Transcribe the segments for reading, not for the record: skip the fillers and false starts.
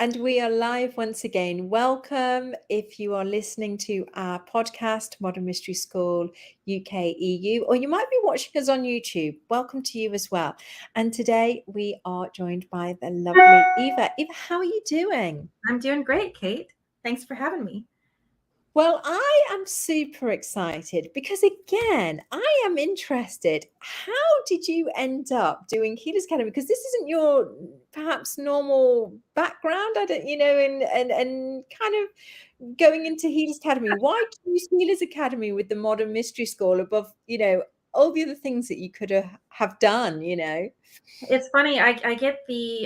And we are live once again. Welcome if you are listening to our podcast, Modern Mystery School UK EU, or you might be watching us on YouTube. Welcome to you as well. And today we are joined by the lovely Eva. Eva, how are you doing? I'm doing great, Kate. Thanks for having me. Well, I am super excited because, again, I am interested. How did you end up doing Healers Academy? Because this isn't your perhaps normal background. I don't, and kind of going into Healers Academy. Why choose Healers Academy with the Modern Mystery School above, all the other things that you could have done, It's funny. I get the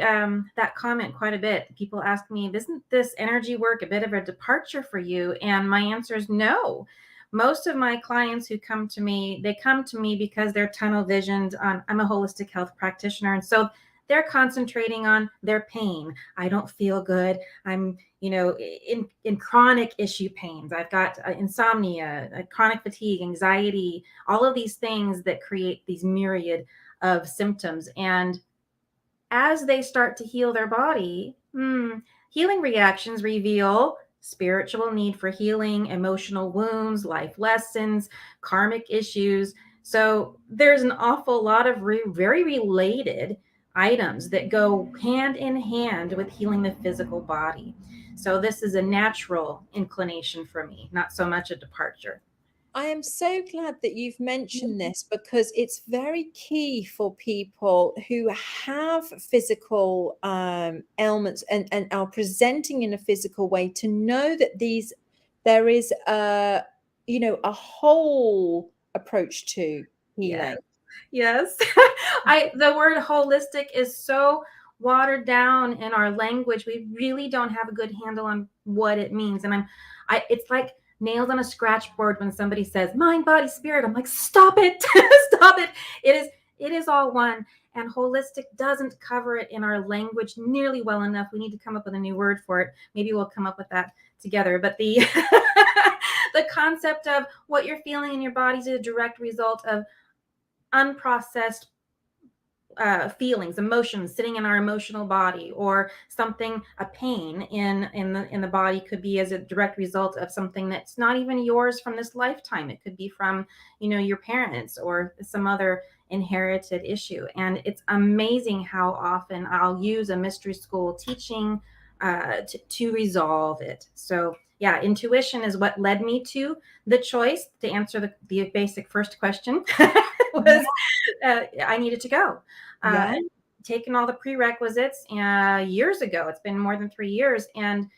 that comment quite a bit. People ask me, "Isn't this energy work a bit of a departure for you?" And my answer is no. Most of my clients who come to me, they come to me because they're tunnel visioned on. I'm a holistic health practitioner, and so they're concentrating on their pain. I don't feel good. I'm, in chronic issue pains. I've got insomnia, chronic fatigue, anxiety, all of these things that create these myriad of symptoms. And as they start to heal their body, healing reactions reveal spiritual need for healing, emotional wounds, life lessons, karmic issues. So there's an awful lot of very related items that go hand in hand with healing the physical body. So this is a natural inclination for me, not so much a departure. I am so glad that you've mentioned this because it's very key for people who have physical ailments and are presenting in a physical way to know that there is a whole approach to healing. Yes. The word holistic is so watered down in our language. We really don't have a good handle on what it means. And it's like nails on a scratch board when somebody says mind, body, spirit. I'm like, stop it. Stop it. It is all one. And holistic doesn't cover it in our language nearly well enough. We need to come up with a new word for it. Maybe we'll come up with that together. But the the concept of what you're feeling in your body is a direct result of unprocessed feelings, emotions sitting in our emotional body, or something, a pain in the body could be as a direct result of something that's not even yours from this lifetime. It could be from your parents or some other inherited issue. And it's amazing how often I'll use a mystery school teaching to resolve it. So yeah, intuition is what led me to the choice. To answer the basic first question was I needed to go. Yeah. Taken all the prerequisites years ago. It's been more than 3 years. And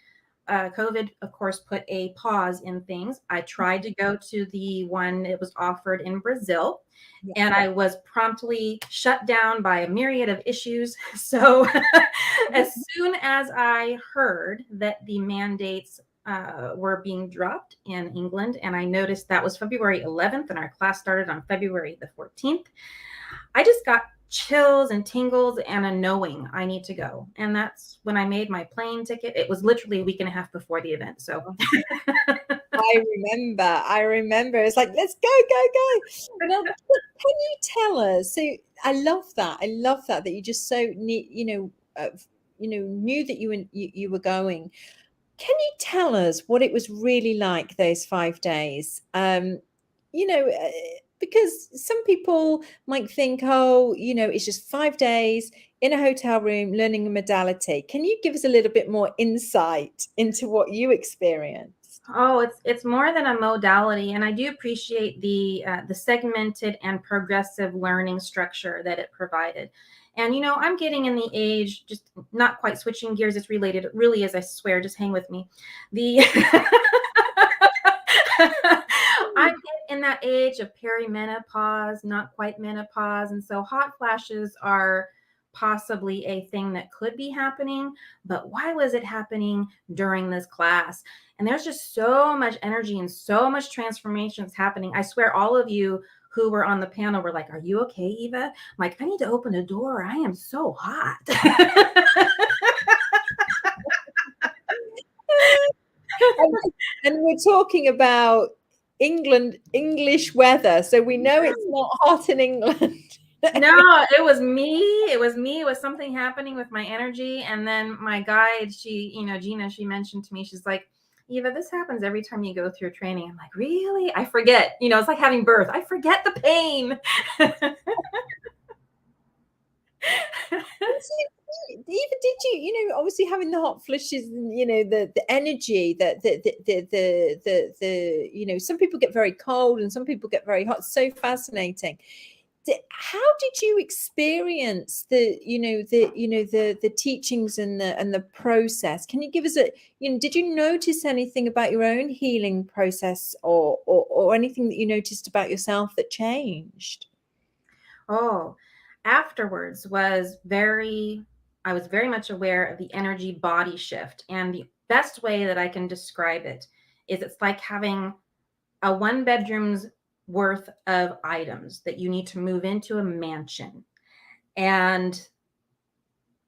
COVID, of course, put a pause in things. I tried to go to the one that was offered in Brazil, and I was promptly shut down by a myriad of issues. So as soon as I heard that the mandates were being dropped in England, and I noticed that was February 11th, and our class started on February the 14th, I just got chills and tingles and a knowing I need to go. And that's when I made my plane ticket. It was literally a week and a half before the event. So I remember. It's like, let's go, go, go. Well, can you tell us? So I love that. I love that you just so knew that you were going. Can you tell us what it was really like those 5 days? Because some people might think, oh, it's just 5 days in a hotel room learning a modality. Can you give us a little bit more insight into what you experienced? Oh, it's more than a modality, and I do appreciate the segmented and progressive learning structure that it provided. And I'm getting in the age, just not quite switching gears. It's related. It really is. I swear. Just hang with me. I'm in that age of perimenopause, not quite menopause, and so hot flashes are possibly a thing that could be happening. But why was it happening during this class? And there's just so much energy and so much transformations happening. I swear all of you who were on the panel were like, are you okay, Eva? I'm like, I need to open a door. I am so hot. And we're talking about English weather, so we know it's not hot in England. No, it was me. It was me. It was something happening with my energy. And then my guide, Gina, she mentioned to me, she's like, Eva, this happens every time you go through training. I'm like, really? I forget. It's like having birth. I forget the pain. Even did you, obviously having the hot flushes and the energy that some people get very cold and some people get very hot. So fascinating. How did you experience the teachings and the process? Can you give us did you notice anything about your own healing process or anything that you noticed about yourself that changed? Oh, afterwards I was very much aware of the energy body shift. And the best way that I can describe it is it's like having a 1 bedroom's worth of items that you need to move into a mansion. And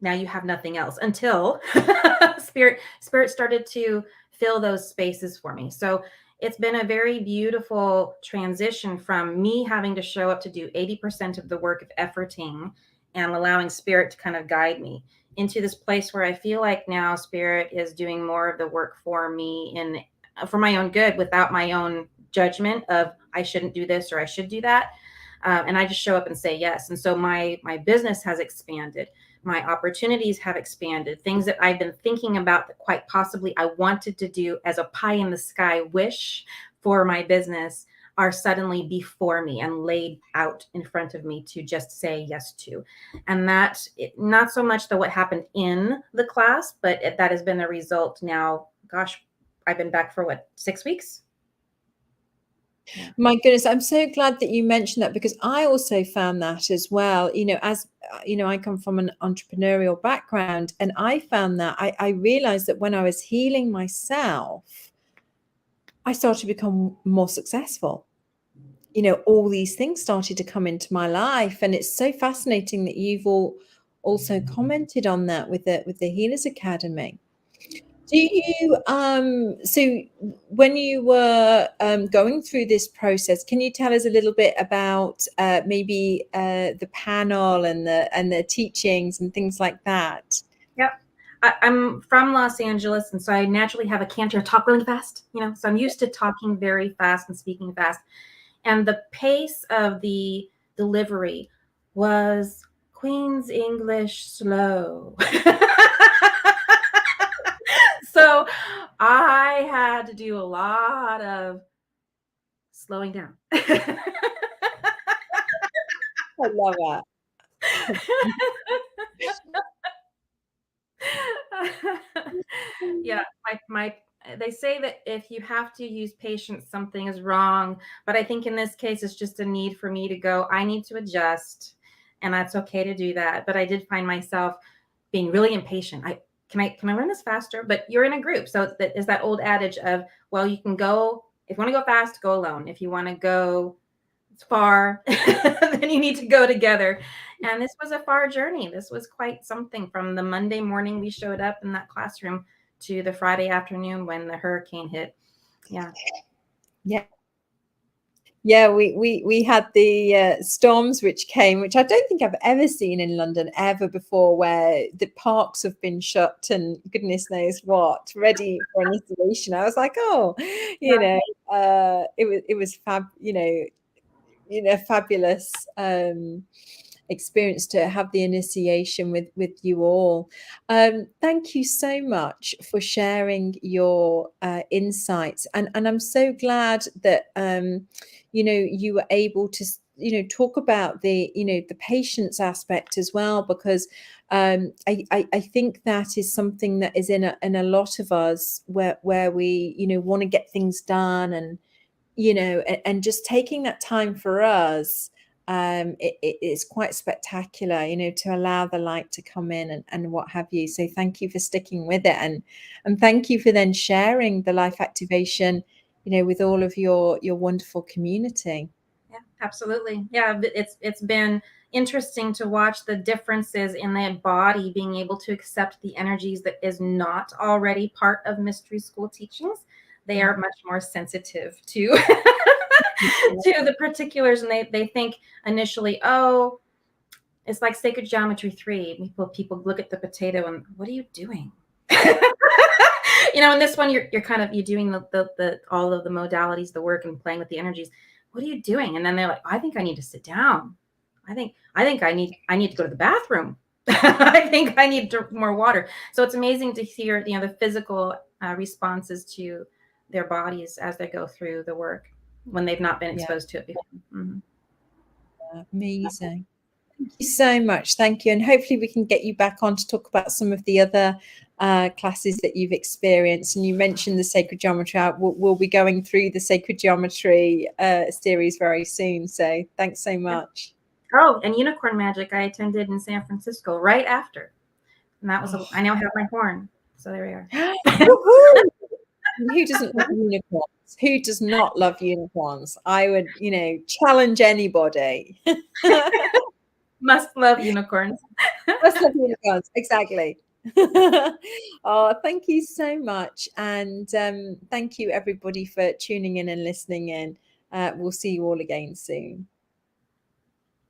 now you have nothing else until spirit started to fill those spaces for me. So it's been a very beautiful transition from me having to show up to do 80% of the work of efforting and allowing spirit to kind of guide me into this place where I feel like now spirit is doing more of the work for me for my own good without my own judgment of I shouldn't do this or I should do that. And I just show up and say yes. And so my business has expanded. My opportunities have expanded. Things that I've been thinking about that quite possibly I wanted to do as a pie in the sky wish for my business are suddenly before me and laid out in front of me to just say yes to. And that, not so much what happened in the class, but that has been the result now. Gosh, I've been back for 6 weeks? My goodness, I'm so glad that you mentioned that, because I also found that as well. As I come from an entrepreneurial background, and I found that I realized that when I was healing myself, I started to become more successful. All these things started to come into my life, and it's so fascinating that you've all also commented on that with the Healers Academy. Do you so when you were going through this process, can you tell us a little bit about maybe the panel and the teachings and things like that? Yep. I'm from Los Angeles, and so I naturally have a canter talk really fast, so I'm used to talking very fast and speaking fast. And the pace of the delivery was Queen's English slow. So I had to do a lot of slowing down. I love that. Yeah, they say that if you have to use patience, something is wrong. But I think in this case, it's just a need for me to go, I need to adjust, and that's okay to do that. But I did find myself being really impatient. Can I run this faster? But you're in a group. So it's that old adage of, well, you can go, if you want to go fast, go alone. If you want to go far, then you need to go together. And this was a far journey. This was quite something, from the Monday morning we showed up in that classroom to the Friday afternoon when the hurricane hit. Yeah. We had the storms which came, which I don't think I've ever seen in London ever before, where the parks have been shut and goodness knows what, ready for an installation. I was like, it was fabulous experience to have the initiation with you all. Thank you so much for sharing your insights, and I'm so glad that you were able to talk about the the patience aspect as well, because I think that is something that is in a lot of us, where we want to get things done, and and just taking that time for us, it's quite spectacular, to allow the light to come in and what have you. So thank you for sticking with it, and thank you for then sharing the life activation, with all of your wonderful community. Yeah, absolutely. Yeah, it's been interesting to watch the differences in the body being able to accept the energies that is not already part of mystery school teachings. They are much more sensitive to to the particulars, and they think initially, oh, It's like sacred geometry 3. People look at the potato and what are you doing? In this one, you're doing the all of the modalities, the work, and playing with the energies. What are you doing? And then they're like, I think I need to sit down. I think I need to go to the bathroom. I think I need to drink more water. So it's amazing to hear the physical responses to their bodies as they go through the work when they've not been exposed to it before. Mm-hmm. Amazing. Thank you so much. Thank you. And hopefully we can get you back on to talk about some of the other classes that you've experienced. And you mentioned the sacred geometry. We'll be going through the sacred geometry series very soon. So thanks so much. Oh, and unicorn magic I attended in San Francisco right after. And that was, I now have my horn. So there we are. Who doesn't love unicorns? Who does not love unicorns? I would, challenge anybody. Must love unicorns. Must love unicorns. Exactly. Oh, thank you so much. And thank you, everybody, for tuning in and listening in. We'll see you all again soon.